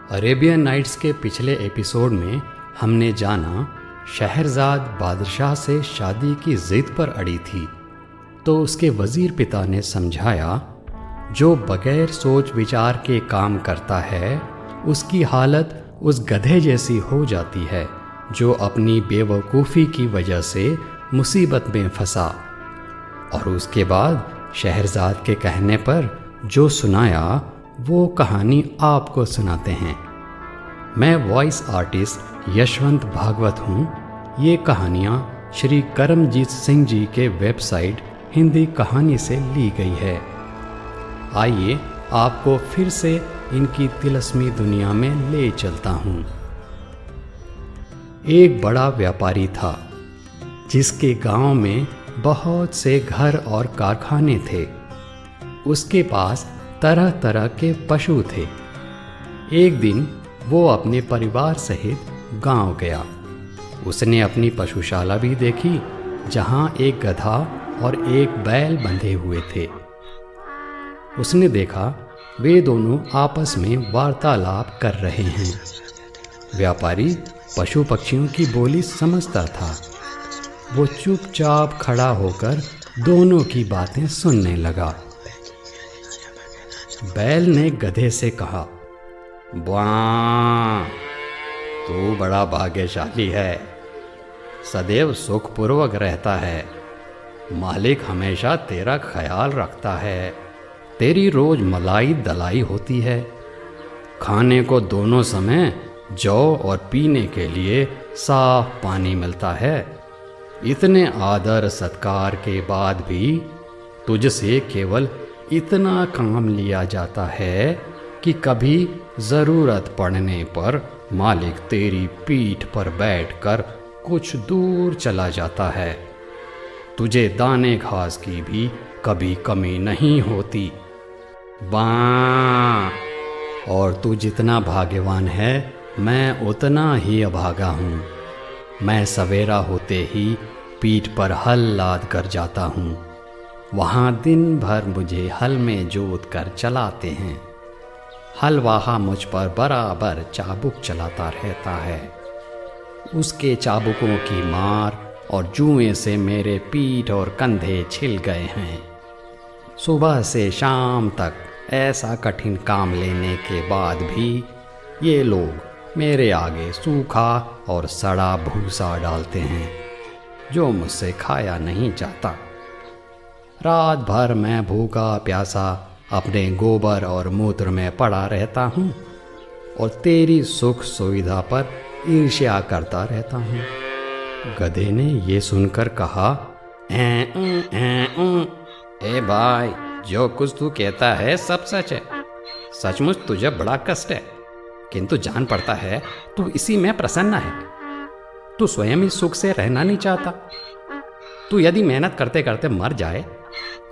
Arabian nights के पिछले episode में हमने जाना शहरज़ाद बादशाह से शादी की ज़िद पर अड़ी थी, तो उसके वज़ीर पिता ने समझाया, जो बग़ैर सोच विचार के काम करता है उसकी हालत उस गधे जैसी हो जाती है जो अपनी बेवकूफ़ी की वजह से मुसीबत में फंसा। और उसके बाद शहरज़ाद के कहने पर जो सुनाया वो कहानी आपको सुनाते हैं। मैं वॉइस आर्टिस्ट यशवंत भागवत हूँ। ये कहानियाँ श्री करमजीत सिंह जी के वेबसाइट हिंदी कहानी से ली गई है। आइए आपको फिर से इनकी तिलस्मी दुनिया में ले चलता हूँ। एक बड़ा व्यापारी था जिसके गांव में बहुत से घर और कारखाने थे। उसके पास तरह तरह के पशु थे। एक दिन वो अपने परिवार सहित गांव गया। उसने अपनी पशुशाला भी देखी जहां एक गधा और एक बैल बंधे हुए थे। उसने देखा वे दोनों आपस में वार्तालाप कर रहे हैं। व्यापारी पशु पक्षियों की बोली समझता था। वो चुपचाप खड़ा होकर दोनों की बातें सुनने लगा। बैल ने गधे से कहा, वाह, तू बड़ा भाग्यशाली है, सदैव सुखपूर्वक रहता है। मालिक हमेशा तेरा ख्याल रखता है। तेरी रोज मलाई दलाई होती है। खाने को दोनों समय जौ और पीने के लिए साफ पानी मिलता है। इतने आदर सत्कार के बाद भी तुझसे केवल इतना काम लिया जाता है कि कभी ज़रूरत पड़ने पर मालिक तेरी पीठ पर बैठकर कुछ दूर चला जाता है। तुझे दाने घास की भी कभी कमी नहीं होती। वाह, और तू जितना भाग्यवान है मैं उतना ही अभागा हूँ। मैं सवेरा होते ही पीठ पर हल लाद कर जाता हूँ। वहाँ दिन भर मुझे हल में जोत कर चलाते हैं। हलवाहा मुझ पर बराबर चाबुक चलाता रहता है। उसके चाबुकों की मार और जुएं से मेरे पीठ और कंधे छिल गए हैं। सुबह से शाम तक ऐसा कठिन काम लेने के बाद भी ये लोग मेरे आगे सूखा और सड़ा भूसा डालते हैं जो मुझसे खाया नहीं जाता। रात भर मैं भूखा प्यासा अपने गोबर और मूत्र में पड़ा रहता हूँ और तेरी सुख सुविधा पर ईर्ष्या करता रहता हूँ। गधे ने ये सुनकर कहा, ए भाई, जो कुछ तू कहता है सब सच है। सचमुच तुझे बड़ा कष्ट है, किंतु जान पड़ता है तू इसी में प्रसन्न है। तू स्वयं ही सुख से रहना नहीं चाहता। तू यदि मेहनत करते करते मर जाए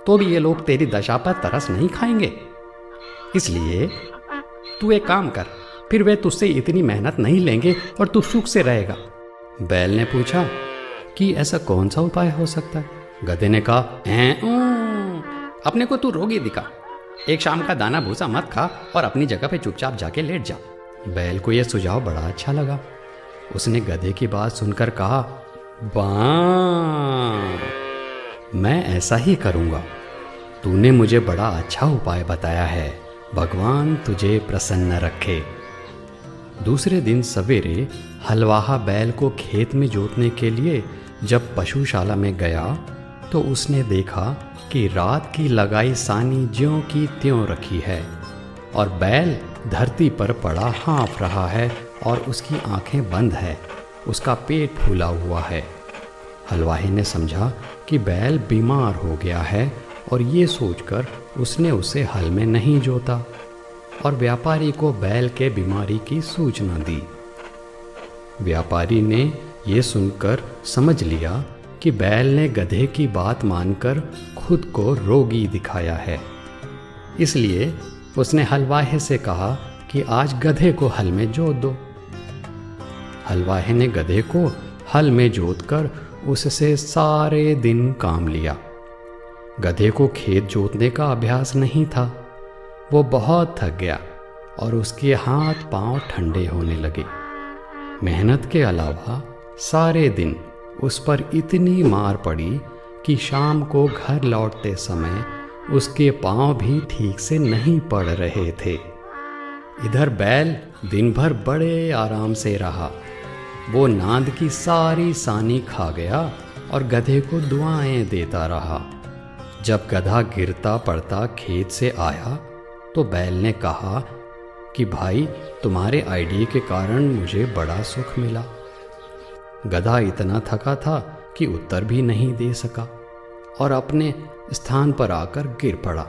तो भी ये लोग तेरी दशा पर तरस नहीं खाएंगे। इसलिए तू एक काम कर, फिर वे तुझसे इतनी मेहनत नहीं लेंगे और तू सुख से रहेगा। बैल ने पूछा कि ऐसा कौन सा उपाय हो सकता है? गधे ने कहा, अपने को तू रोगी दिखा। एक शाम का दाना भूसा मत खा और अपनी जगह पे चुपचाप जाके लेट जा। बैल को यह सुझाव बड़ा अच्छा लगा। उसने गधे की बात सुनकर कहा, वाह, मैं ऐसा ही करूँगा। तूने मुझे बड़ा अच्छा उपाय बताया है। भगवान तुझे प्रसन्न रखे। दूसरे दिन सवेरे हलवाहा बैल को खेत में जोतने के लिए जब पशुशाला में गया तो उसने देखा कि रात की लगाई सानी ज्यों की त्यों रखी है और बैल धरती पर पड़ा हाँफ रहा है और उसकी आंखें बंद है। उसका पेट फूला हुआ है। हलवाही ने समझा कि बैल बीमार हो गया है और ये सोचकर उसने उसे हल में नहीं जोता और व्यापारी को बैल के बीमारी की सूचना दी। व्यापारी ने ये सुनकर समझ लिया कि बैल ने गधे की बात मानकर खुद को रोगी दिखाया है। इसलिए उसने हलवाहे से कहा कि आज गधे को हल में जोत दो। हलवाहे ने गधे को हल में जोतकर उससे सारे दिन काम लिया। गधे को खेत जोतने का अभ्यास नहीं था। वो बहुत थक गया और उसके हाथ पांव ठंडे होने लगे। मेहनत के अलावा सारे दिन उस पर इतनी मार पड़ी कि शाम को घर लौटते समय उसके पांव भी ठीक से नहीं पड़ रहे थे। इधर बैल दिन भर बड़े आराम से रहा। वो नांद की सारी सानी खा गया और गधे को दुआएं देता रहा। जब गधा गिरता पड़ता खेत से आया तो बैल ने कहा कि भाई, तुम्हारे आइडिया के कारण मुझे बड़ा सुख मिला। गधा इतना थका था कि उत्तर भी नहीं दे सका और अपने स्थान पर आकर गिर पड़ा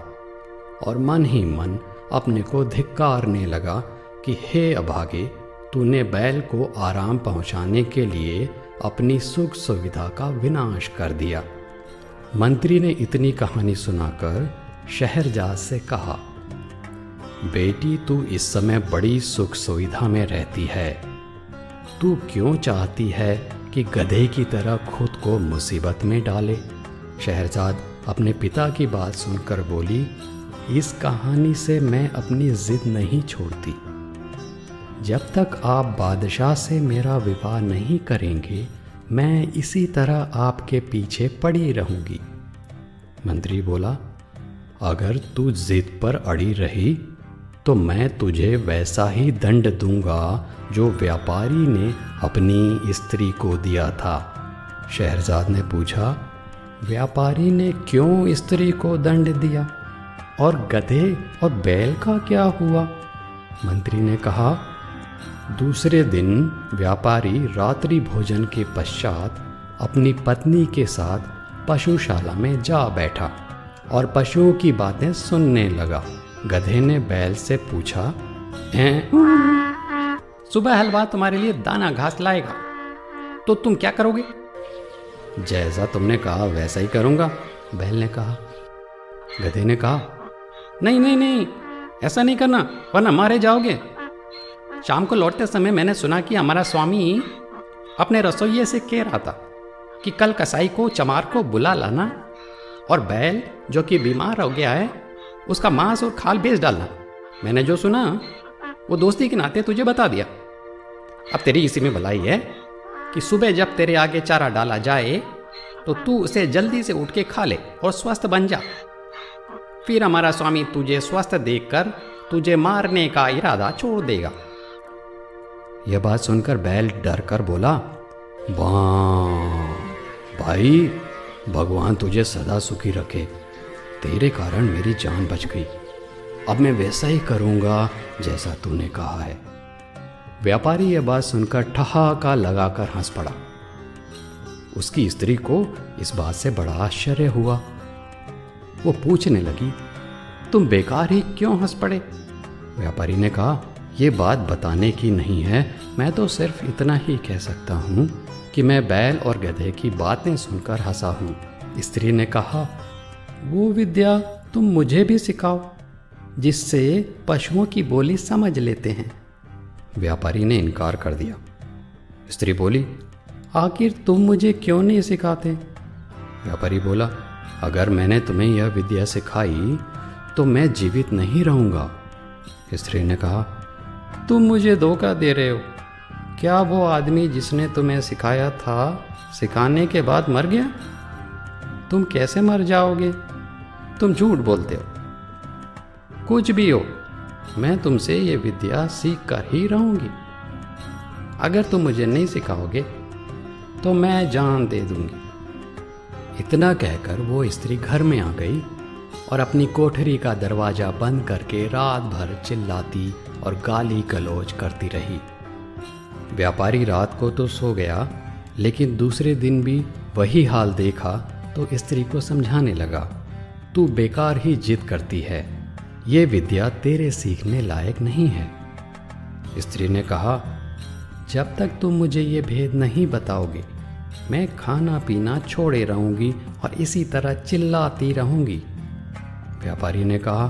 और मन ही मन अपने को धिक्कारने लगा कि हे अभागे, तूने बैल को आराम पहुंचाने के लिए अपनी सुख सुविधा का विनाश कर दिया। मंत्री ने इतनी कहानी सुनाकर शहरजाद से कहा, बेटी, तू इस समय बड़ी सुख सुविधा में रहती है। तू क्यों चाहती है कि गधे की तरह खुद को मुसीबत में डाले? शहरजाद अपने पिता की बात सुनकर बोली, इस कहानी से मैं अपनी जिद नहीं छोड़ती। जब तक आप बादशाह से मेरा विवाह नहीं करेंगे, मैं इसी तरह आपके पीछे पड़ी रहूंगी। मंत्री बोला, अगर तू जिद पर अड़ी रही तो मैं तुझे वैसा ही दंड दूंगा जो व्यापारी ने अपनी स्त्री को दिया था। शहरजाद ने पूछा, व्यापारी ने क्यों स्त्री को दंड दिया और गधे और बैल का क्या हुआ? मंत्री ने कहा, दूसरे दिन व्यापारी रात्रि भोजन के पश्चात अपनी पत्नी के साथ पशुशाला में जा बैठा और पशुओं की बातें सुनने लगा। गधे ने बैल से पूछा, सुबह हलवा तुम्हारे लिए दाना घास लाएगा तो तुम क्या करोगे? जैसा तुमने कहा वैसा ही करूंगा, बैल ने कहा। गधे ने कहा, नहीं नहीं नहीं, ऐसा नहीं करना वरना मारे जाओगे। शाम को लौटते समय मैंने सुना कि हमारा स्वामी अपने रसोइये से कह रहा था कि कल कसाई को चमार को बुला लाना और बैल जो कि बीमार हो गया है उसका मांस और खाल बेच डालना। मैंने जो सुना वो दोस्ती के नाते तुझे बता दिया। अब तेरी इसी में भलाई है कि सुबह जब तेरे आगे चारा डाला जाए तो तू उसे जल्दी से उठ के खा ले और स्वस्थ बन जा। फिर हमारा स्वामी तुझे स्वस्थ देखकर तुझे मारने का इरादा छोड़ देगा। यह बात सुनकर बैल डर कर बोला, वाह भाई, भगवान तुझे सदा सुखी रखे। तेरे कारण मेरी जान बच गई। अब मैं वैसा ही करूंगा जैसा तूने कहा है। व्यापारी यह बात सुनकर ठहाका लगाकर हंस पड़ा। उसकी स्त्री को इस बात से बड़ा आश्चर्य हुआ। वो पूछने लगी, तुम बेकार ही क्यों हंस पड़े? व्यापारी ने कहा, यह बात बताने की नहीं है, मैं तो सिर्फ इतना ही कह सकता हूँ कि मैं बैल और गधे की बातें सुनकर हंसा हूँ। स्त्री ने कहा, वो विद्या तुम मुझे भी सिखाओ जिससे पशुओं की बोली समझ लेते हैं। व्यापारी ने इनकार कर दिया। स्त्री बोली, आखिर तुम मुझे क्यों नहीं सिखाते? व्यापारी बोला, अगर मैंने तुम्हें यह विद्या सिखाई तो मैं जीवित नहीं रहूँगा। स्त्री ने कहा, तुम मुझे धोखा दे रहे हो। क्या वो आदमी जिसने तुम्हें सिखाया था सिखाने के बाद मर गया? तुम कैसे मर जाओगे? तुम झूठ बोलते हो। कुछ भी हो, मैं तुमसे ये विद्या सीख कर ही रहूंगी। अगर तुम मुझे नहीं सिखाओगे तो मैं जान दे दूंगी। इतना कहकर वो स्त्री घर में आ गई और अपनी कोठरी का दरवाज़ा बंद करके रात भर चिल्लाती और गाली गलौज करती रही। व्यापारी रात को तो सो गया, लेकिन दूसरे दिन भी वही हाल देखा तो स्त्री को समझाने लगा, तू बेकार ही जिद करती है, ये विद्या तेरे सीखने लायक नहीं है। स्त्री ने कहा, जब तक तुम मुझे ये भेद नहीं बताओगे मैं खाना पीना छोड़े रहूंगी और इसी तरह चिल्लाती रहूंगी। व्यापारी ने कहा,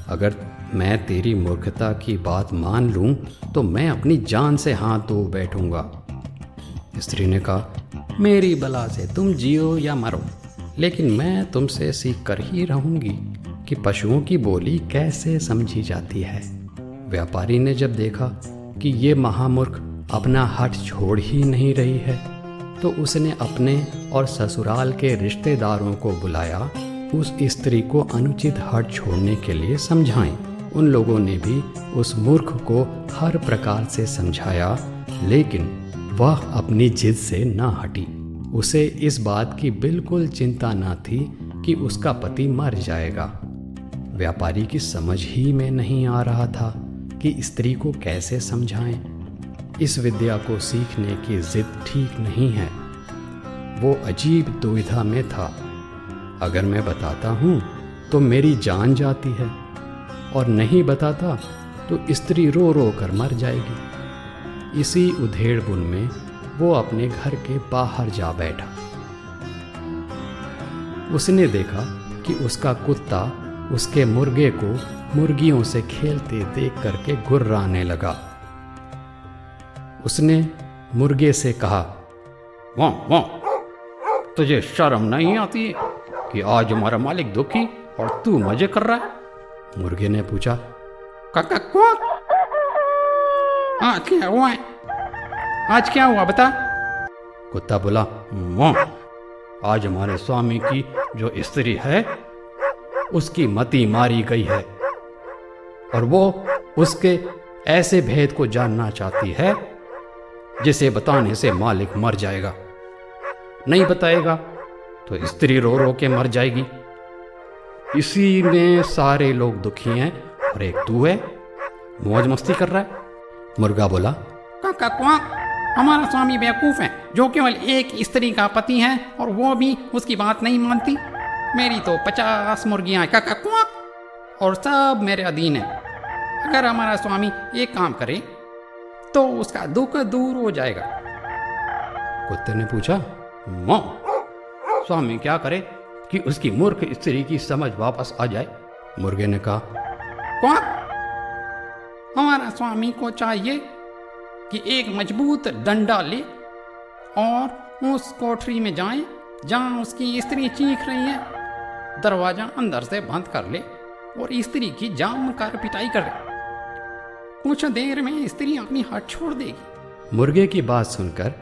अगर मैं तेरी मूर्खता की बात मान लूं तो मैं अपनी जान से हाथ धो बैठूंगा। स्त्री ने कहा, मेरी बला से तुम जियो या मरो, लेकिन मैं तुमसे सीख कर ही रहूंगी कि पशुओं की बोली कैसे समझी जाती है। व्यापारी ने जब देखा कि ये महामूर्ख अपना हठ छोड़ ही नहीं रही है, तो उसने अपने और ससुराल के रिश्तेदारों को बुलाया उस स्त्री को अनुचित हठ छोड़ने के लिए समझाएं। उन लोगों ने भी उस मूर्ख को हर प्रकार से समझाया, लेकिन वह अपनी जिद से न हटी। उसे इस बात की बिल्कुल चिंता न थी कि उसका पति मर जाएगा। व्यापारी की समझ ही में नहीं आ रहा था कि स्त्री को कैसे समझाएं। इस विद्या को सीखने की जिद ठीक नहीं है। वो अजीब दुविधा में था। अगर मैं बताता हूँ तो मेरी जान जाती है, और नहीं बताता तो स्त्री रो रो कर मर जाएगी। इसी उधेड़-बुन में वो अपने घर के बाहर जा बैठा। उसने देखा कि उसका कुत्ता उसके मुर्गे को मुर्गियों से खेलते देख करके गुर्राने लगा। उसने मुर्गे से कहा, वाह वाह, तुझे शर्म नहीं आती कि आज हमारा मालिक दुखी और तू मजे कर रहा है? मुर्गे ने पूछा, काका क्वाक, आज क्या हुआ है? आज क्या हुआ बता? कुत्ता बोला, वाह, आज हमारे स्वामी की जो स्त्री है उसकी मति मारी गई है, और वो उसके ऐसे भेद को जानना चाहती है जिसे बताने से मालिक मर जाएगा। नहीं बताएगा तो स्त्री रो रो के मर जाएगी। इसी में सारे लोग दुखी हैं और एक तू है, मौज मस्ती कर रहा है। मुर्गा बोला, काका क्वाक, हमारा स्वामी बेवकूफ है जो केवल एक स्त्री का पति है और वो भी उसकी बात नहीं मानती। मेरी तो 50 मुर्गियां हैं काका क्वाक, और सब मेरे अधीन है। अगर हमारा स्वामी एक काम करे तो उसका दुख दूर हो जाएगा। कुत्ते ने पूछा, मां, स्वामी क्या करे कि उसकी मूर्ख स्त्री की समझ वापस आ जाए? मुर्गे ने कहा, क्वाक, हमारा स्वामी को चाहिए कि एक मजबूत डंडा ले और उस कोठरी में जाए जहां उसकी स्त्री चीख रही है, दरवाजा अंदर से बंद कर ले और स्त्री की जाम कर पिटाई कर ले। कुछ देर में स्त्री अपनी हट छोड़ देगी। मुर्गे की बात सुनकर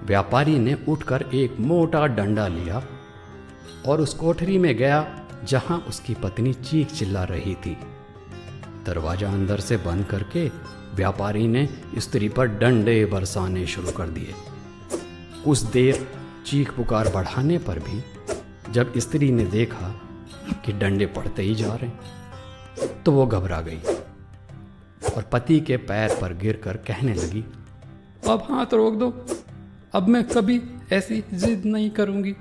व्यापारी ने उठकर एक मोटा डंडा लिया और उस कोठरी में गया जहां उसकी पत्नी चीख चिल्ला रही थी। दरवाजा अंदर से बंद करके व्यापारी ने स्त्री पर डंडे बरसाने शुरू कर दिए। कुछ देर चीख पुकार बढ़ाने पर भी जब स्त्री ने देखा कि डंडे पड़ते ही जा रहे तो वो घबरा गई और पति के पैर पर गिरकर कहने लगी, अब हाथ रोक दो, अब मैं कभी ऐसी जिद नहीं करूंगी।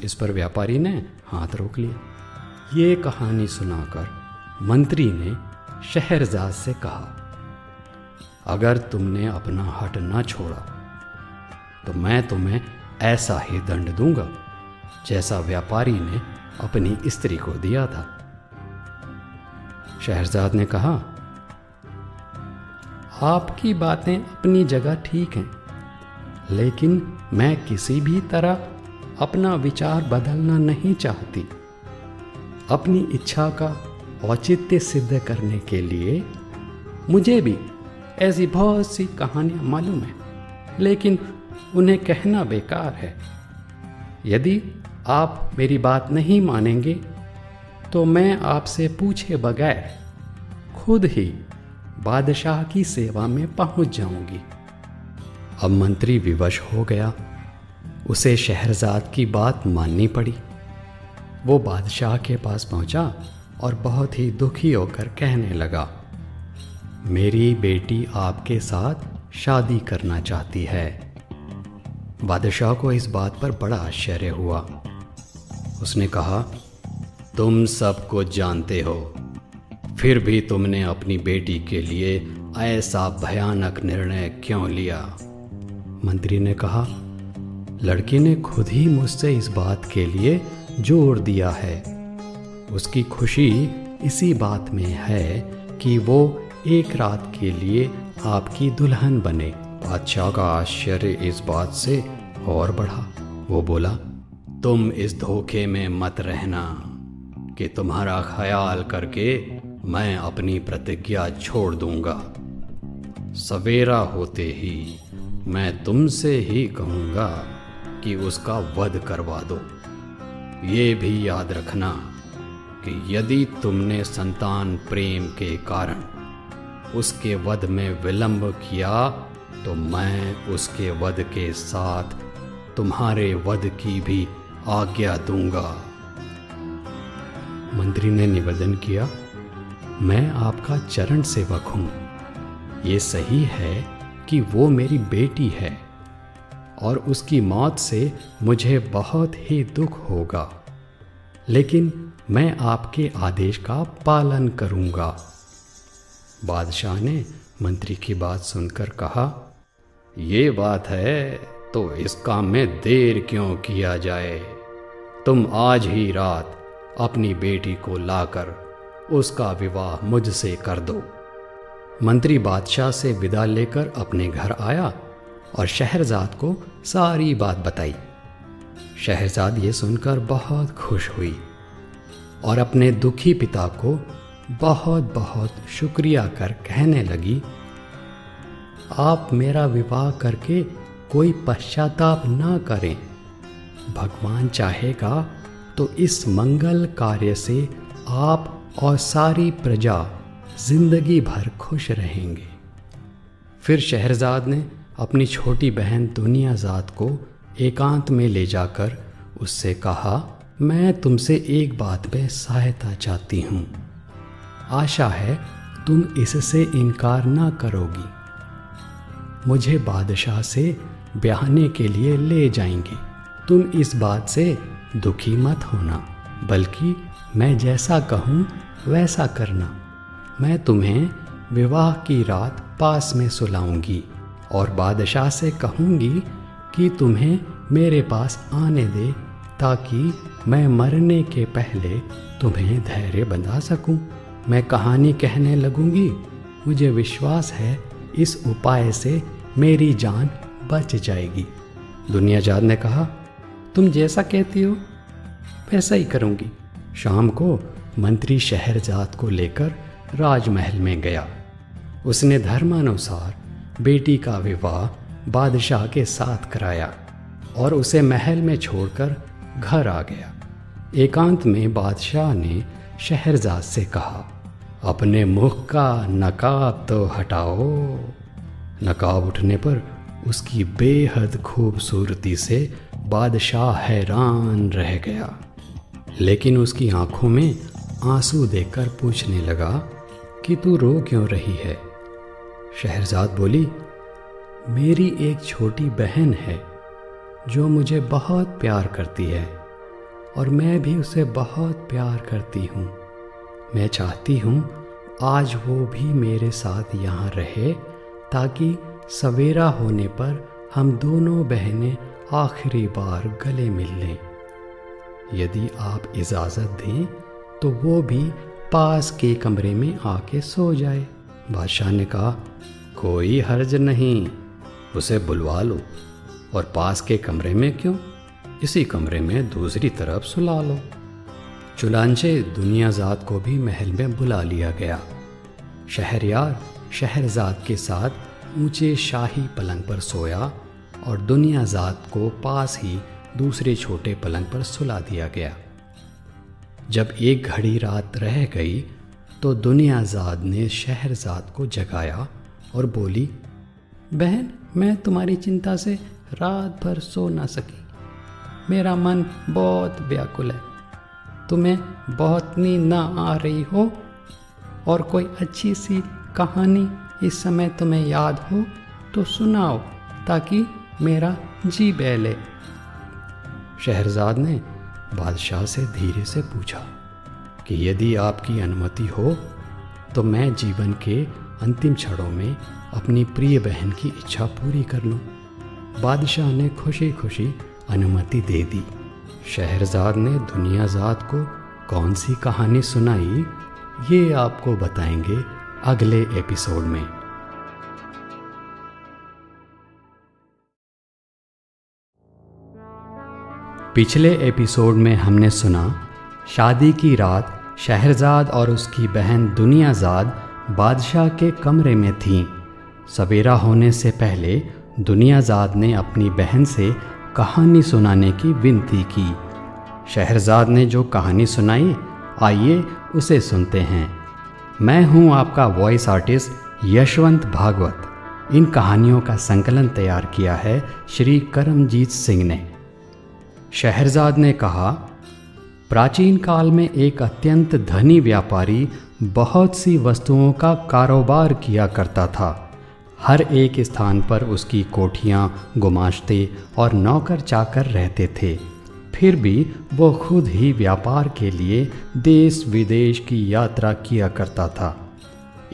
इस पर व्यापारी ने हाथ रोक लिया। ये कहानी सुनाकर मंत्री ने शहरजाद से कहा, अगर तुमने अपना हट न छोड़ा तो मैं तुम्हें ऐसा ही दंड दूंगा जैसा व्यापारी ने अपनी स्त्री को दिया था। शहरजाद ने कहा, आपकी बातें अपनी जगह ठीक हैं, लेकिन मैं किसी भी तरह अपना विचार बदलना नहीं चाहती। अपनी इच्छा का औचित्य सिद्ध करने के लिए मुझे भी ऐसी बहुत सी कहानियां मालूम है, लेकिन उन्हें कहना बेकार है। यदि आप मेरी बात नहीं मानेंगे तो मैं आपसे पूछे बगैर खुद ही बादशाह की सेवा में पहुंच जाऊंगी। अब मंत्री विवश हो गया। उसे शहरजाद की बात माननी पड़ी। वो बादशाह के पास पहुंचा और बहुत ही दुखी होकर कहने लगा, मेरी बेटी आपके साथ शादी करना चाहती है। बादशाह को इस बात पर बड़ा आश्चर्य हुआ। उसने कहा, तुम सब कुछ जानते हो, फिर भी तुमने अपनी बेटी के लिए ऐसा भयानक निर्णय क्यों लिया? मंत्री ने कहा, लड़की ने खुद ही मुझसे इस बात के लिए जोर दिया है। उसकी खुशी इसी बात में है कि वो एक रात के लिए आपकी दुल्हन बने। बादशाह का आश्चर्य इस बात से और बढ़ा। वो बोला, तुम इस धोखे में मत रहना कि तुम्हारा ख्याल करके मैं अपनी प्रतिज्ञा छोड़ दूंगा। सवेरा होते ही मैं तुमसे ही कहूँगा कि उसका वध करवा दो। ये भी याद रखना कि यदि तुमने संतान प्रेम के कारण उसके वध में विलंब किया तो मैं उसके वध के साथ तुम्हारे वध की भी आज्ञा दूंगा। मंत्री ने निवेदन किया, मैं आपका चरण सेवक हूँ। ये सही है कि वो मेरी बेटी है और उसकी मौत से मुझे बहुत ही दुख होगा, लेकिन मैं आपके आदेश का पालन करूँगा। बादशाह ने मंत्री की बात सुनकर कहा, ये बात है तो इस काम में देर क्यों किया जाए। तुम आज ही रात अपनी बेटी को लाकर उसका विवाह मुझसे कर दो। मंत्री बादशाह से विदा लेकर अपने घर आया और शहरजाद को सारी बात बताई। शहरजाद ये सुनकर बहुत खुश हुई और अपने दुखी पिता को बहुत बहुत शुक्रिया कर कहने लगी, आप मेरा विवाह करके कोई पश्चाताप ना करें। भगवान चाहेगा तो इस मंगल कार्य से आप और सारी प्रजा जिंदगी भर खुश रहेंगे। फिर शहरजाद ने अपनी छोटी बहन दुनियाजाद को एकांत में ले जाकर उससे कहा, मैं तुमसे एक बात में सहायता चाहती हूँ। आशा है तुम इससे इनकार ना करोगी। मुझे बादशाह से ब्याहने के लिए ले जाएंगे। तुम इस बात से दुखी मत होना, बल्कि मैं जैसा कहूँ वैसा करना। मैं तुम्हें विवाह की रात पास में सुलाऊंगी और बादशाह से कहूँगी कि तुम्हें मेरे पास आने दे, ताकि मैं मरने के पहले तुम्हें धैर्य बंधा सकूं। मैं कहानी कहने लगूंगी। मुझे विश्वास है इस उपाय से मेरी जान बच जाएगी। दुनियाजाद ने कहा, तुम जैसा कहती हो वैसा ही करूंगी। शाम को मंत्री शहरजाद को लेकर राजमहल में गया। उसने धर्मानुसार बेटी का विवाह बादशाह के साथ कराया और उसे महल में छोड़कर घर आ गया। एकांत में बादशाह ने शहरजाद से कहा, अपने मुख का नकाब तो हटाओ। नकाब उठने पर उसकी बेहद खूबसूरती से बादशाह हैरान रह गया, लेकिन उसकी आंखों में आंसू देखकर पूछने लगा कि तू रो क्यों रही है। शहरजाद बोली, मेरी एक छोटी बहन है जो मुझे बहुत प्यार करती है और मैं भी उसे बहुत प्यार करती हूँ। मैं चाहती हूँ आज वो भी मेरे साथ यहाँ रहे, ताकि सवेरा होने पर हम दोनों बहनें आखिरी बार गले मिल लें। यदि आप इजाज़त दें तो वो भी पास के कमरे में आके सो जाए। बादशाह ने कहा, कोई हर्ज नहीं, उसे बुलवा लो। और पास के कमरे में क्यों, इसी कमरे में दूसरी तरफ सुला लो। चुनांचे दुनियाजाद को भी महल में बुला लिया गया। शहरयार शहरजाद के साथ ऊंचे शाही पलंग पर सोया और दुनियाजाद को पास ही दूसरे छोटे पलंग पर सुला दिया गया। जब एक घड़ी रात रह गई तो दुनियाजाद ने शहरजाद को जगाया और बोली, बहन, मैं तुम्हारी चिंता से रात भर सो ना सकी। मेरा मन बहुत व्याकुल है। तुम्हें बहुत नींद ना आ रही हो और कोई अच्छी सी कहानी इस समय तुम्हें याद हो तो सुनाओ, ताकि मेरा जी बहले। शहरजाद ने बादशाह से धीरे से पूछा कि यदि आपकी अनुमति हो तो मैं जीवन के अंतिम क्षणों में अपनी प्रिय बहन की इच्छा पूरी कर लूं। बादशाह ने खुशी खुशी अनुमति दे दी। शहरजाद ने दुनियाजाद को कौन सी कहानी सुनाई, ये आपको बताएंगे अगले एपिसोड में। पिछले एपिसोड में हमने सुना शादी की रात शहरज़ाद और उसकी बहन दुनियाज़ाद बादशाह के कमरे में थीं। सवेरा होने से पहले दुनियाज़ाद ने अपनी बहन से कहानी सुनाने की विनती की। शहरज़ाद ने जो कहानी सुनाई, आइए उसे सुनते हैं। मैं हूँ आपका वॉइस आर्टिस्ट यशवंत भागवत। इन कहानियों का संकलन तैयार किया है श्री करमजीत सिंह ने। शहरज़ाद ने कहा, प्राचीन काल में एक अत्यंत धनी व्यापारी बहुत सी वस्तुओं का कारोबार किया करता था। हर एक स्थान पर उसकी कोठियाँ, गुमाश्ते और नौकर चाकर रहते थे। फिर भी वो खुद ही व्यापार के लिए देश विदेश की यात्रा किया करता था।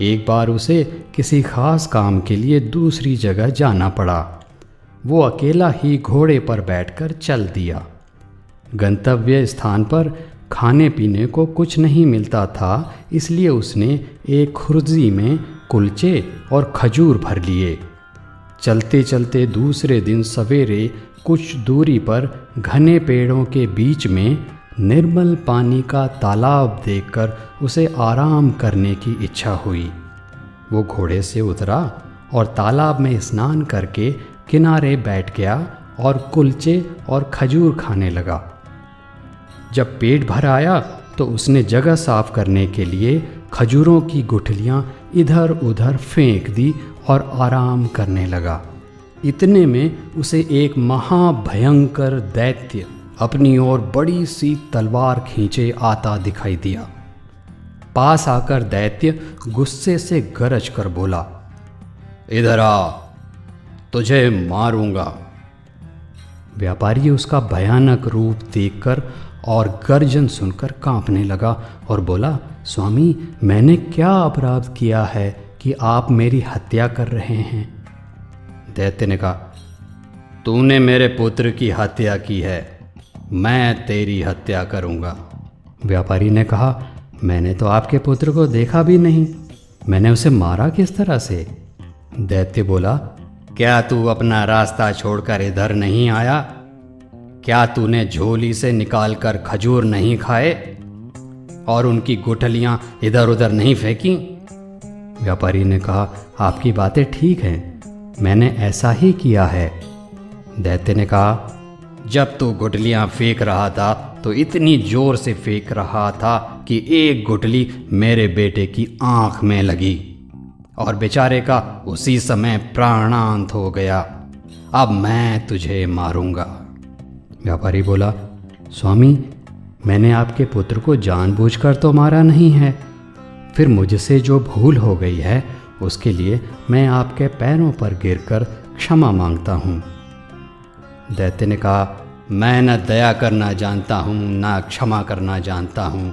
एक बार उसे किसी खास काम के लिए दूसरी जगह जाना पड़ा। वो अकेला ही घोड़े पर बैठकर चल दिया। गंतव्य स्थान पर खाने पीने को कुछ नहीं मिलता था, इसलिए उसने एक खुर्जी में कुलचे और खजूर भर लिए। चलते चलते दूसरे दिन सवेरे कुछ दूरी पर घने पेड़ों के बीच में निर्मल पानी का तालाब देखकर उसे आराम करने की इच्छा हुई। वो घोड़े से उतरा और तालाब में स्नान करके किनारे बैठ गया और कुलचे और खजूर खाने लगा। जब पेट भर आया तो उसने जगह साफ करने के लिए खजूरों की गुठलियाँ इधर उधर फेंक दी और आराम करने लगा। इतने में उसे एक महाभयंकर दैत्य अपनी ओर बड़ी सी तलवार खींचे आता दिखाई दिया। पास आकर दैत्य गुस्से से गरज कर बोला, इधर आ, तुझे मारूंगा। व्यापारी उसका भयानक रूप देखकर और गर्जन सुनकर कांपने लगा और बोला, स्वामी, मैंने क्या अपराध किया है कि आप मेरी हत्या कर रहे हैं? दैत्य ने कहा, तूने मेरे पुत्र की हत्या की है, मैं तेरी हत्या करूंगा। व्यापारी ने कहा, मैंने तो आपके पुत्र को देखा भी नहीं, मैंने उसे मारा किस तरह से? दैत्य बोला, क्या तू अपना रास्ता छोड़कर इधर नहीं आया? क्या तूने झोली से निकालकर खजूर नहीं खाए और उनकी गुठलियां इधर उधर नहीं फेंकी? व्यापारी ने कहा, आपकी बातें ठीक हैं, मैंने ऐसा ही किया है। दैत्य ने कहा, जब तू गुठलियां फेंक रहा था तो इतनी जोर से फेंक रहा था कि एक गुठली मेरे बेटे की आंख में लगी और बेचारे का उसी समय प्राणांत हो गया। अब मैं तुझे मारूंगा। व्यापारी बोला, स्वामी, मैंने आपके पुत्र को जानबूझकर तो मारा नहीं है। फिर मुझसे जो भूल हो गई है उसके लिए मैं आपके पैरों पर गिरकर क्षमा मांगता हूँ। दैत्य ने कहा, मैं न दया करना जानता हूँ न क्षमा करना जानता हूँ,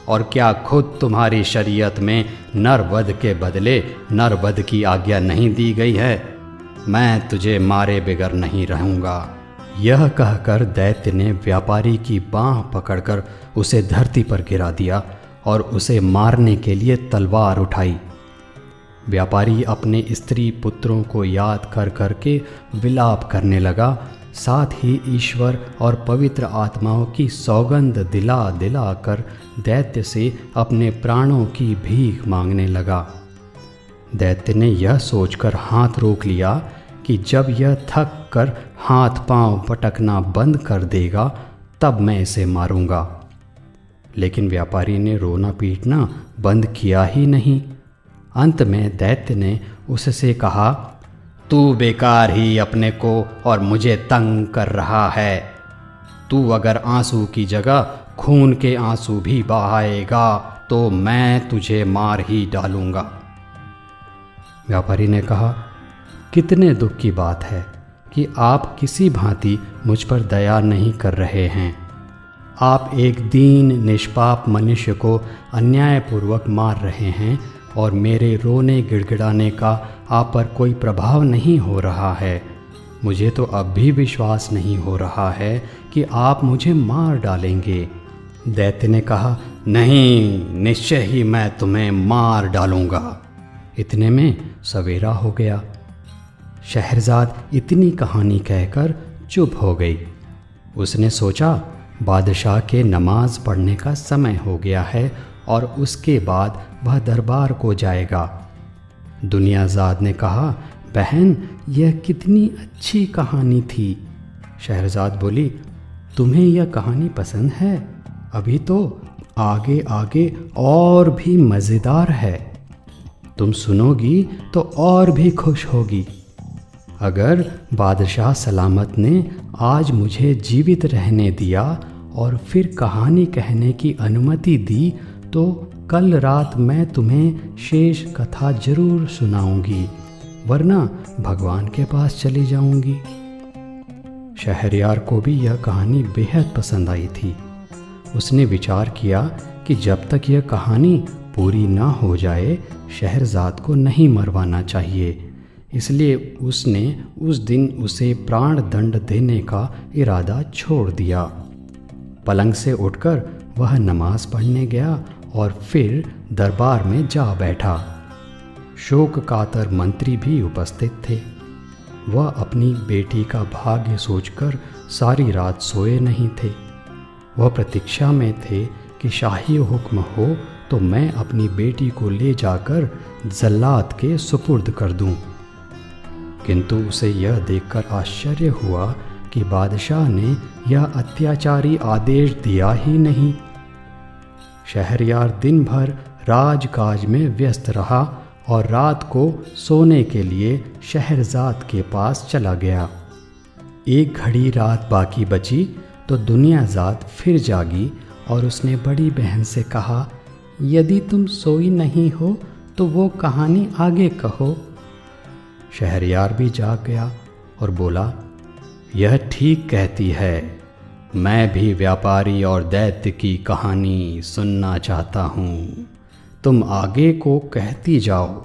और क्या खुद तुम्हारी शरीयत में नरवध के बदले नरवध की आज्ञा नहीं दी गई है? मैं तुझे मारे बगैर नहीं रहूँगा। यह कहकर दैत्य ने व्यापारी की बाँह पकड़कर उसे धरती पर गिरा दिया और उसे मारने के लिए तलवार उठाई। व्यापारी अपने स्त्री पुत्रों को याद कर करके विलाप करने लगा, साथ ही ईश्वर और पवित्र आत्माओं की सौगंध दिला दिला कर दैत्य से अपने प्राणों की भीख मांगने लगा। दैत्य ने यह सोचकर हाथ रोक लिया कि जब यह थक कर हाथ पांव पटकना बंद कर देगा तब मैं इसे मारूंगा। लेकिन व्यापारी ने रोना पीटना बंद किया ही नहीं। अंत में दैत्य ने उससे कहा, तू बेकार ही अपने को और मुझे तंग कर रहा है। तू अगर आंसू की जगह खून के आंसू भी बहाएगा तो मैं तुझे मार ही डालूंगा। व्यापारी ने कहा, कितने दुख की बात है कि आप किसी भांति मुझ पर दया नहीं कर रहे हैं। आप एक दीन निष्पाप मनुष्य को अन्यायपूर्वक मार रहे हैं और मेरे रोने गिड़गिड़ाने का आप पर कोई प्रभाव नहीं हो रहा है। मुझे तो अब भी विश्वास नहीं हो रहा है कि आप मुझे मार डालेंगे। दैत्य ने कहा, नहीं, निश्चय ही मैं तुम्हें मार डालूंगा। इतने में सवेरा हो गया। शहरज़ाद इतनी कहानी कहकर चुप हो गई। उसने सोचा, बादशाह के नमाज पढ़ने का समय हो गया है और उसके बाद वह दरबार को जाएगा। दुनियाज़ाद ने कहा, बहन, यह कितनी अच्छी कहानी थी। शहरज़ाद बोली, तुम्हें यह कहानी पसंद है? अभी तो आगे आगे और भी मज़ेदार है। तुम सुनोगी तो और भी खुश होगी। अगर बादशाह सलामत ने आज मुझे जीवित रहने दिया और फिर कहानी कहने की अनुमति दी तो कल रात मैं तुम्हें शेष कथा जरूर सुनाऊंगी, वरना भगवान के पास चली जाऊंगी। शहरयार को भी यह कहानी बेहद पसंद आई थी। उसने विचार किया कि जब तक यह कहानी पूरी ना हो जाए शहरज़ाद को नहीं मरवाना चाहिए, इसलिए उसने उस दिन उसे प्राण दंड देने का इरादा छोड़ दिया। पलंग से उठकर वह नमाज पढ़ने गया और फिर दरबार में जा बैठा। शोक कातर मंत्री भी उपस्थित थे। वह अपनी बेटी का भाग्य सोचकर सारी रात सोए नहीं थे। वह प्रतीक्षा में थे कि शाही हुक्म हो तो मैं अपनी बेटी को ले जाकर जल्लाद के सुपुर्द कर दूं। किंतु उसे यह देखकर आश्चर्य हुआ कि बादशाह ने यह अत्याचारी आदेश दिया ही नहीं। शहरयार दिन भर राजकाज में व्यस्त रहा और रात को सोने के लिए शहरज़ाद के पास चला गया। एक घड़ी रात बाकी बची तो दुनियाज़ाद फिर जागी और उसने बड़ी बहन से कहा, यदि तुम सोई नहीं हो तो वो कहानी आगे कहो। शहरयार भी जाग गया और बोला, यह ठीक कहती है, मैं भी व्यापारी और दैत्य की कहानी सुनना चाहता हूँ, तुम आगे को कहती जाओ।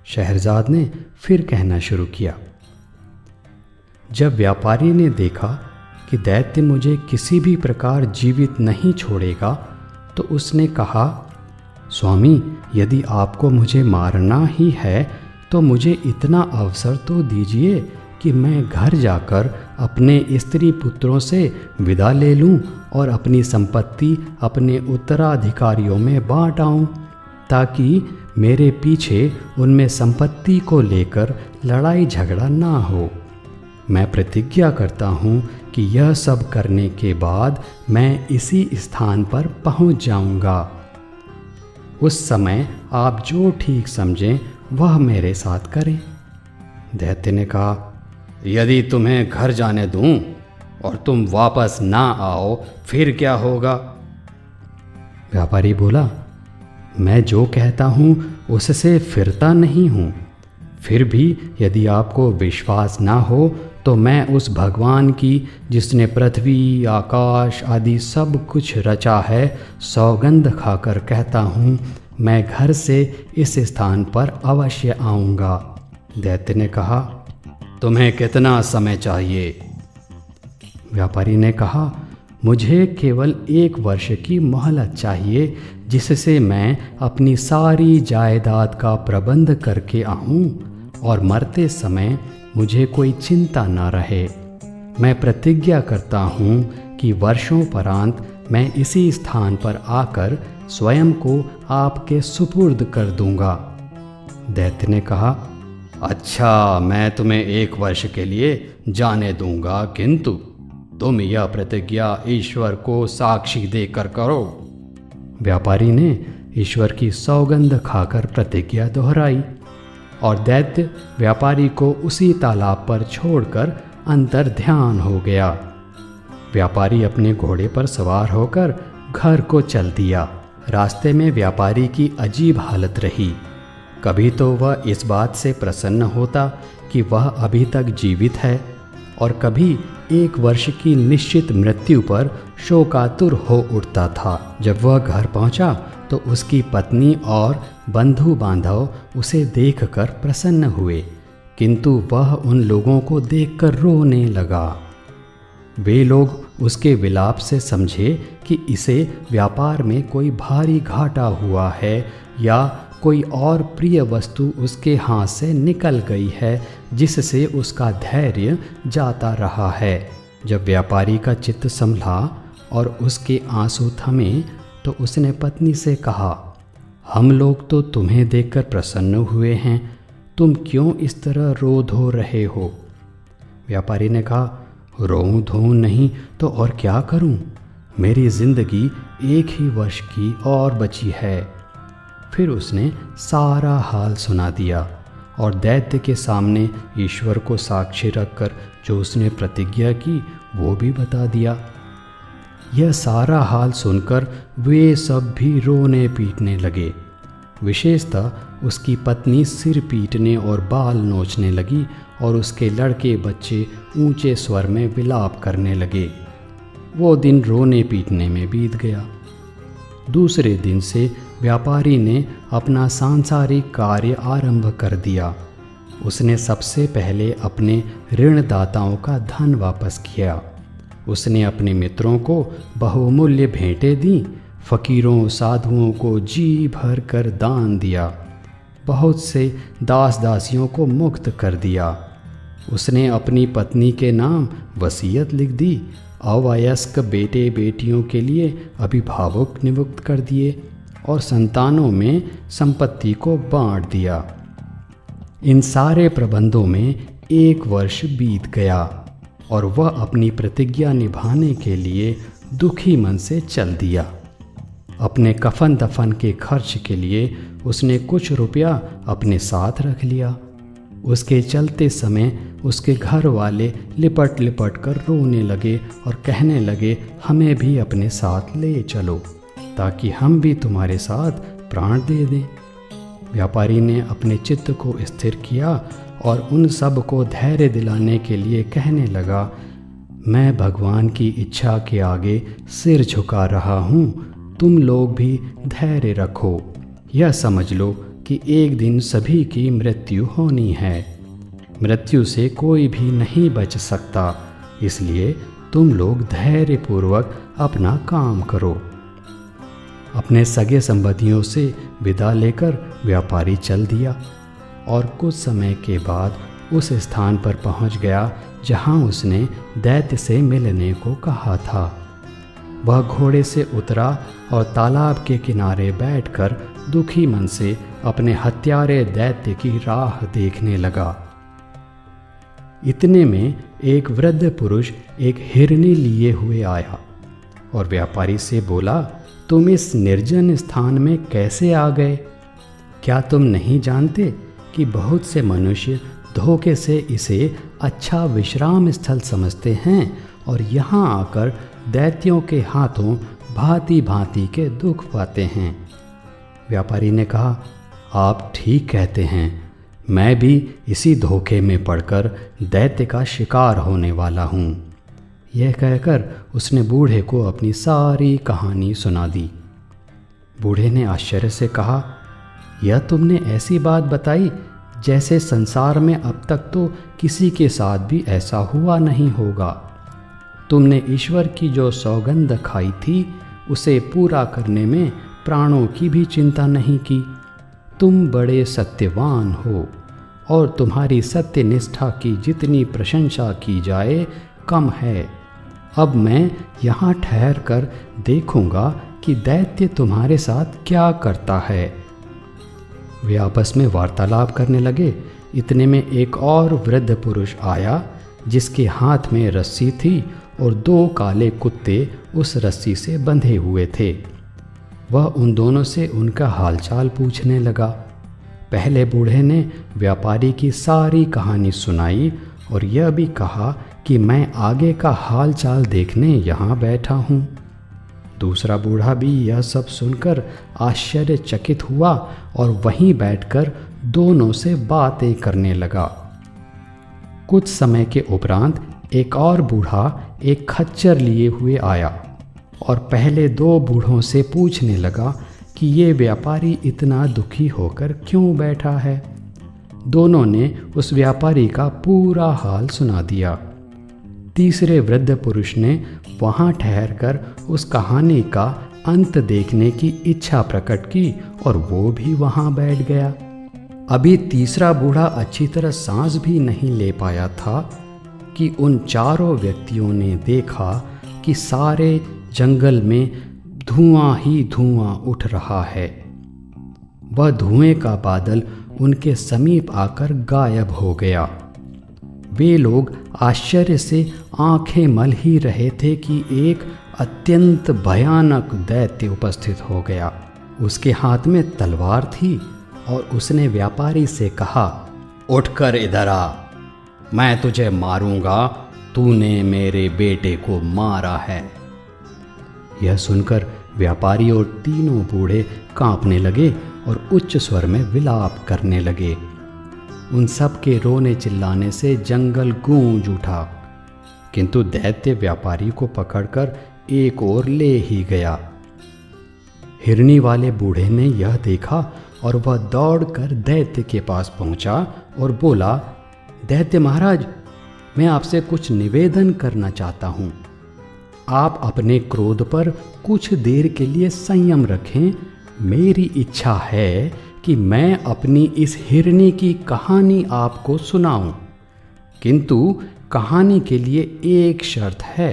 शहरज़ाद ने फिर कहना शुरू किया। जब व्यापारी ने देखा कि दैत्य मुझे किसी भी प्रकार जीवित नहीं छोड़ेगा तो उसने कहा, स्वामी, यदि आपको मुझे मारना ही है तो मुझे इतना अवसर तो दीजिए कि मैं घर जाकर अपने स्त्री पुत्रों से विदा ले लूं और अपनी संपत्ति अपने उत्तराधिकारियों में बांट आऊं, ताकि मेरे पीछे उनमें संपत्ति को लेकर लड़ाई झगड़ा ना हो। मैं प्रतिज्ञा करता हूं कि यह सब करने के बाद मैं इसी स्थान पर पहुंच जाऊंगा। उस समय आप जो ठीक समझें वह मेरे साथ करें। दैत्य ने कहा, यदि तुम्हें घर जाने दूं और तुम वापस ना आओ फिर क्या होगा? व्यापारी बोला, मैं जो कहता हूं उससे फिरता नहीं हूं। फिर भी यदि आपको विश्वास ना हो तो मैं उस भगवान की जिसने पृथ्वी आकाश आदि सब कुछ रचा है सौगंध खाकर कहता हूँ, मैं घर से इस स्थान पर अवश्य आऊँगा। दैत्य ने कहा, तुम्हें कितना समय चाहिए? व्यापारी ने कहा, मुझे केवल 1 वर्ष की मोहलत चाहिए, जिससे मैं अपनी सारी जायदाद का प्रबंध करके आऊँ और मरते समय मुझे कोई चिंता ना रहे। मैं प्रतिज्ञा करता हूँ कि वर्षों परांत मैं इसी स्थान पर आकर स्वयं को आपके सुपुर्द कर दूंगा। दैत्य ने कहा, अच्छा, मैं तुम्हें 1 वर्ष के लिए जाने दूंगा, किंतु तुम यह प्रतिज्ञा ईश्वर को साक्षी देकर करो। व्यापारी ने ईश्वर की सौगंध खाकर प्रतिज्ञा दोहराई और दैत्य व्यापारी को उसी तालाब पर छोड़कर अंतर ध्यान हो गया। व्यापारी अपने घोड़े पर सवार होकर घर को चल दिया। रास्ते में व्यापारी की अजीब हालत रही। कभी तो वह इस बात से प्रसन्न होता कि वह अभी तक जीवित है, और कभी 1 वर्ष की निश्चित मृत्यु पर शोकातुर हो उठता था। जब वह घर पहुंचा तो उसकी पत्नी और बंधु बांधव उसे देखकर प्रसन्न हुए, किंतु वह उन लोगों को देखकर रोने लगा। वे लोग उसके विलाप से समझे कि इसे व्यापार में कोई भारी घाटा हुआ है या कोई और प्रिय वस्तु उसके हाथ से निकल गई है, जिससे उसका धैर्य जाता रहा है। जब व्यापारी का चित्त संभला और उसके आंसू थमे तो उसने पत्नी से कहा, हम लोग तो तुम्हें देखकर प्रसन्न हुए हैं, तुम क्यों इस तरह रो धो रहे हो? व्यापारी ने कहा, रोऊं धोऊं नहीं तो और क्या करूं? मेरी जिंदगी 1 ही वर्ष की और बची है। फिर उसने सारा हाल सुना दिया और दैत्य के सामने ईश्वर को साक्षी रखकर जो उसने प्रतिज्ञा की वो भी बता दिया। यह सारा हाल सुनकर वे सब भी रोने पीटने लगे। विशेषतः उसकी पत्नी सिर पीटने और बाल नोचने लगी और उसके लड़के बच्चे ऊंचे स्वर में विलाप करने लगे। वो दिन रोने पीटने में बीत गया। दूसरे दिन से व्यापारी ने अपना सांसारिक कार्य आरंभ कर दिया। उसने सबसे पहले अपने ऋणदाताओं का धन वापस किया। उसने अपने मित्रों को बहुमूल्य भेंटें दी, फकीरों साधुओं को जी भर कर दान दिया, बहुत से दास दासियों को मुक्त कर दिया। उसने अपनी पत्नी के नाम वसीयत लिख दी, अवयस्क बेटे बेटियों के लिए अभिभावक नियुक्त कर दिए और संतानों में संपत्ति को बांट दिया। इन सारे प्रबंधों में 1 वर्ष बीत गया और वह अपनी प्रतिज्ञा निभाने के लिए दुखी मन से चल दिया। अपने कफन दफन के खर्च के लिए उसने कुछ रुपया अपने साथ रख लिया। उसके चलते समय उसके घर वाले लिपट लिपट कर रोने लगे और कहने लगे, हमें भी अपने साथ ले चलो ताकि हम भी तुम्हारे साथ प्राण दे दें। व्यापारी ने अपने चित्त को स्थिर किया और उन सब को धैर्य दिलाने के लिए कहने लगा, मैं भगवान की इच्छा के आगे सिर झुका रहा हूँ, तुम लोग भी धैर्य रखो। यह समझ लो कि एक दिन सभी की मृत्यु होनी है। मृत्यु से कोई भी नहीं बच सकता, इसलिए तुम लोग धैर्यपूर्वक अपना काम करो। अपने सगे संबंधियों से विदा लेकर व्यापारी चल दिया और कुछ समय के बाद उस स्थान पर पहुंच गया जहां उसने दैत्य से मिलने को कहा था। वह घोड़े से उतरा और तालाब के किनारे बैठकर दुखी मन से अपने हत्यारे दैत्य की राह देखने लगा। इतने में एक वृद्ध पुरुष एक हिरनी लिए हुए आया और व्यापारी से बोला, तुम इस निर्जन स्थान में कैसे आ गए? क्या तुम नहीं जानते कि बहुत से मनुष्य धोखे से इसे अच्छा विश्राम स्थल समझते हैं और यहाँ आकर दैत्यों के हाथों भांति भांति के दुख पाते हैं। व्यापारी ने कहा, आप ठीक कहते हैं, मैं भी इसी धोखे में पड़कर दैत्य का शिकार होने वाला हूँ। यह कहकर उसने बूढ़े को अपनी सारी कहानी सुना दी। बूढ़े ने आश्चर्य से कहा, यह तुमने ऐसी बात बताई जैसे संसार में अब तक तो किसी के साथ भी ऐसा हुआ नहीं होगा। तुमने ईश्वर की जो सौगंध खाई थी उसे पूरा करने में प्राणों की भी चिंता नहीं की। तुम बड़े सत्यवान हो और तुम्हारी सत्यनिष्ठा की जितनी प्रशंसा की जाए कम है। अब मैं यहाँ ठहर कर देखूंगा कि दैत्य तुम्हारे साथ क्या करता है। वे आपस में वार्तालाप करने लगे। इतने में एक और वृद्ध पुरुष आया जिसके हाथ में रस्सी थी और 2 काले कुत्ते उस रस्सी से बंधे हुए थे। वह उन दोनों से उनका हालचाल पूछने लगा। पहले बूढ़े ने व्यापारी की सारी कहानी सुनाई और यह भी कहा कि मैं आगे का हाल चाल देखने यहाँ बैठा हूँ। दूसरा बूढ़ा भी यह सब सुनकर आश्चर्यचकित हुआ और वहीं बैठकर दोनों से बातें करने लगा। कुछ समय के उपरांत एक और बूढ़ा एक खच्चर लिए हुए आया और पहले 2 बूढ़ों से पूछने लगा कि ये व्यापारी इतना दुखी होकर क्यों बैठा है। दोनों ने उस व्यापारी का पूरा हाल सुना दिया। तीसरे वृद्ध पुरुष ने वहाँ ठहरकर उस कहानी का अंत देखने की इच्छा प्रकट की और वो भी वहाँ बैठ गया। अभी तीसरा बूढ़ा अच्छी तरह सांस भी नहीं ले पाया था कि उन चारों व्यक्तियों ने देखा कि सारे जंगल में धुआं ही धुआं उठ रहा है। वह धुएं का बादल उनके समीप आकर गायब हो गया। वे लोग आश्चर्य से आंखें मल ही रहे थे कि एक अत्यंत भयानक दैत्य उपस्थित हो गया। उसके हाथ में तलवार थी और उसने व्यापारी से कहा, उठकर इधर आ, मैं तुझे मारूंगा, तूने मेरे बेटे को मारा है। यह सुनकर व्यापारी और तीनों बूढ़े कांपने लगे और उच्च स्वर में विलाप करने लगे। उन सब के रोने चिल्लाने से जंगल गूंज उठा, किंतु दैत्य व्यापारी को पकड़कर एक ओर ले ही गया। हिरनी वाले बूढ़े ने यह देखा और वह दौड़कर दैत्य के पास पहुंचा और बोला, दैत्य महाराज, मैं आपसे कुछ निवेदन करना चाहता हूं। आप अपने क्रोध पर कुछ देर के लिए संयम रखें। मेरी इच्छा है कि मैं अपनी इस हिरनी की कहानी आपको सुनाऊं, किंतु कहानी के लिए एक शर्त है।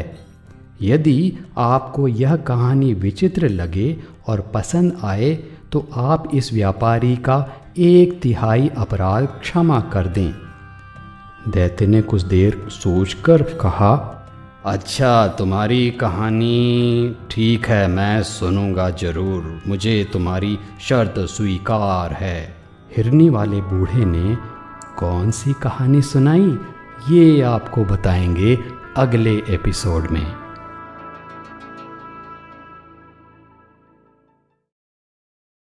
यदि आपको यह कहानी विचित्र लगे और पसंद आए तो आप इस व्यापारी का 1/3 अपराध क्षमा कर दें। दैत्य ने कुछ देर सोचकर कहा, अच्छा, तुम्हारी कहानी ठीक है, मैं सुनूंगा जरूर, मुझे तुम्हारी शर्त स्वीकार है। हिरनी वाले बूढ़े ने कौन सी कहानी सुनाई, ये आपको बताएंगे अगले एपिसोड में।